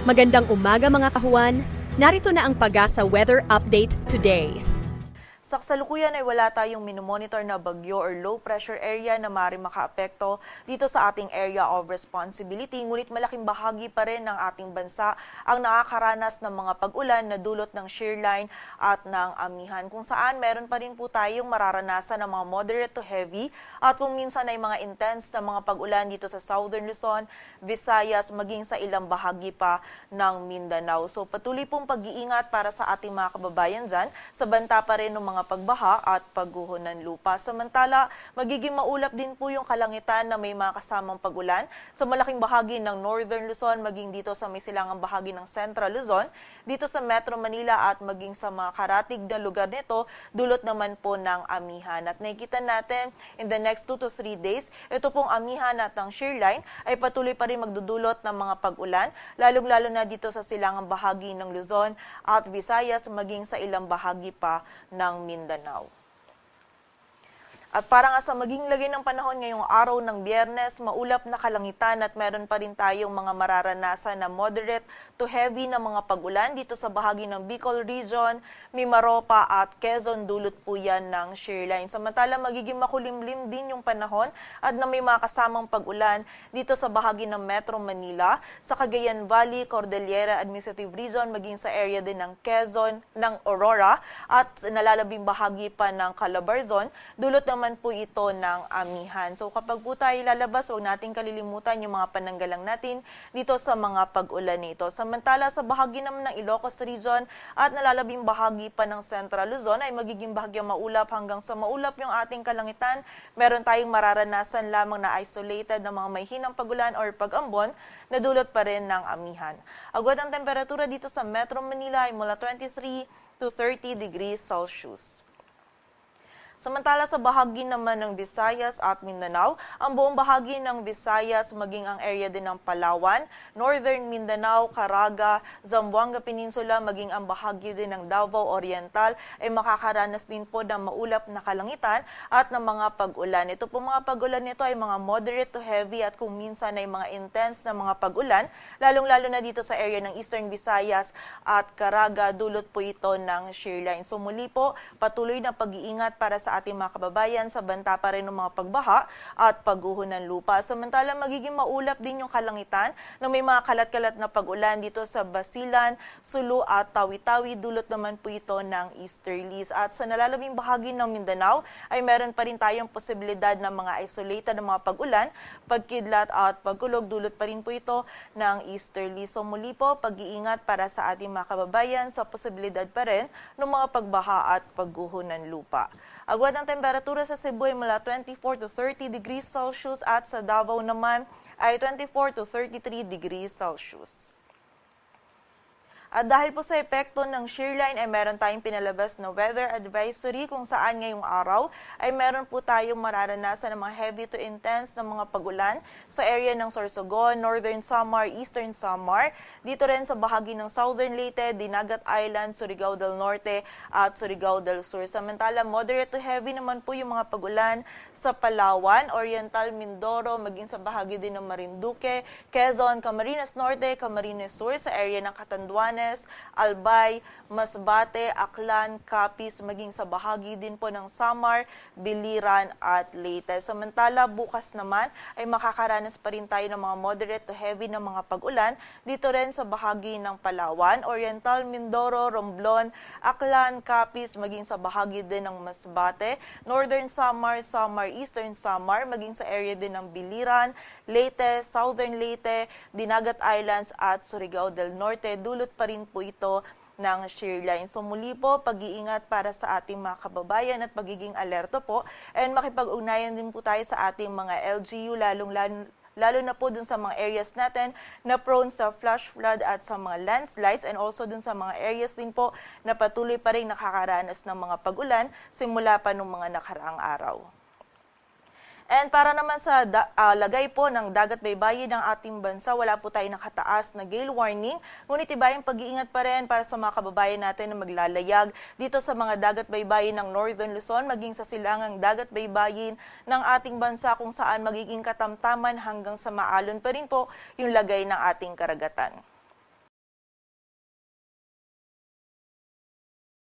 Magandang umaga mga kahuan. Narito na ang Pag-asa Weather Update today. Sa kasalukuyan ay wala tayong minomonitor na bagyo or low pressure area na maaaring makaapekto dito sa ating area of responsibility. Ngunit malaking bahagi pa rin ng ating bansa ang nakakaranas ng mga pag-ulan na dulot ng shear line at ng amihan. Kung saan meron pa rin po tayong mararanasan ng mga moderate to heavy at kung minsan ay mga intense na mga pag-ulan dito sa Southern Luzon, Visayas, maging sa ilang bahagi pa ng Mindanao. So patuloy pong pag-iingat para sa ating mga kababayan dyan sa banta pa rin ng mga pagbaha at pagguho ng lupa. Samantala, magiging maulap din po yung kalangitan na may mga kasamang pag-ulan sa malaking bahagi ng Northern Luzon, maging dito sa may silangang bahagi ng Central Luzon, dito sa Metro Manila at maging sa mga karatig na lugar nito, dulot naman po ng amihan. At nakikita natin in the next 2 to 3 days, ito pong amihan at ang shear line ay patuloy pa rin magdudulot ng mga pag-ulan, lalong-lalo na dito sa silangang bahagi ng Luzon at Visayas, maging sa ilang bahagi pa ng Mindanao. At para nga sa maging lagay ng panahon ngayong araw ng Biyernes, maulap na kalangitan at meron pa rin tayong mga mararanasan na moderate to heavy na mga pag-ulan dito sa bahagi ng Bicol Region, Mimaropa at Quezon, dulot po yan ng shear line. Samantala, magiging makulimlim din yung panahon at na may mga kasamang pag-ulan dito sa bahagi ng Metro Manila, sa Cagayan Valley, Cordillera Administrative Region, maging sa area din ng Quezon, ng Aurora at nalalabing bahagi pa ng Calabarzon, dulot naman po ito ng amihan. So kapag po tayo lalabas, huwag natin kalilimutan yung mga pananggalang natin dito sa mga pag-ulan nito. Samantala sa bahagi naman ng Ilocos Region at nalalabing bahagi pa ng Central Luzon ay magiging bahagyang maulap hanggang sa maulap yung ating kalangitan. Meron tayong mararanasan lamang na isolated na mga may hinang pag-ulan or pag-ambon na dulot pa rin ng amihan. Agad ang temperatura dito sa Metro Manila ay mula 23 to 30 degrees Celsius. Samantala sa bahagi naman ng Visayas at Mindanao, ang buong bahagi ng Visayas maging ang area din ng Palawan, Northern Mindanao, Caraga, Zamboanga Peninsula, maging ang bahagi din ng Davao Oriental ay makakaranas din po ng maulap na kalangitan at ng mga pag-ulan. Ito po mga pag-ulan nito ay mga moderate to heavy at kung minsan ay mga intense na mga pag-ulan, lalong-lalo na dito sa area ng Eastern Visayas at Caraga, dulot po ito ng shear line. So muli po, patuloy na pag-iingat para sa ating mga kababayan sa banta pa rin ng mga pagbaha at pagguho ng lupa. Samantala, magiging maulap din yung kalangitan na may mga kalat-kalat na pag-ulan dito sa Basilan, Sulu at Tawi-Tawi, dulot naman po ito ng easterlies. At sa nalalabing bahagi ng Mindanao ay meron pa rin tayong posibilidad ng mga isolated na mga pag-ulan, pagkidlat at pagkulog, dulot pa rin po ito ng easterlies. So muli po, pag-iingat para sa ating mga kababayan sa posibilidad pa rin ng mga pagbaha at pagguho ng lupa. Agad ang temperatura sa Cebu ay mula 24 to 30 degrees Celsius at sa Davao naman ay 24 to 33 degrees Celsius. At dahil po sa epekto ng shear line ay meron tayong pinalabas na weather advisory kung saan ngayong araw ay meron po tayong mararanasan ng mga heavy to intense na mga pag-ulan sa area ng Sorsogon, Northern Samar, Eastern Samar, dito rin sa bahagi ng Southern Leyte, Dinagat Island, Surigao del Norte at Surigao del Sur. Samantala, moderate to heavy naman po yung mga pag-ulan sa Palawan, Oriental Mindoro, maging sa bahagi din ng Marinduque, Quezon, Camarines Norte, Camarines Sur, sa area ng Catanduanes, Albay, Masbate, Aklan, Capiz, maging sa bahagi din po ng Samar, Biliran at Leyte. Samantala, bukas naman ay makakaranas pa rin tayo ng mga moderate to heavy na mga pag-ulan dito rin sa bahagi ng Palawan, Oriental Mindoro, Romblon, Aklan, Capiz, maging sa bahagi din ng Masbate, Northern Samar, Samar, Eastern Samar, maging sa area din ng Biliran, Leyte, Southern Leyte, Dinagat Islands at Surigao del Norte, dulot pa rin po ito ng shear line. So muli po, pag-iingat para sa ating mga kababayan at pagiging alerto po. And makipag-ugnayan din po tayo sa ating mga LGU, lalo na po dun sa mga areas natin na prone sa flash flood at sa mga landslides, and also dun sa mga areas din po na patuloy pa rin nakakaranas ng mga pag-ulan simula pa nung mga nakaraang araw. And para naman sa lagay po ng dagat baybayin ng ating bansa, wala po tayo nakataas na gale warning. Ngunit ibayang pag-iingat pa rin para sa mga kababayan natin na maglalayag dito sa mga dagat baybayin ng Northern Luzon, maging sa silangang dagat baybayin ng ating bansa kung saan magiging katamtaman hanggang sa maalon pa rin po yung lagay ng ating karagatan.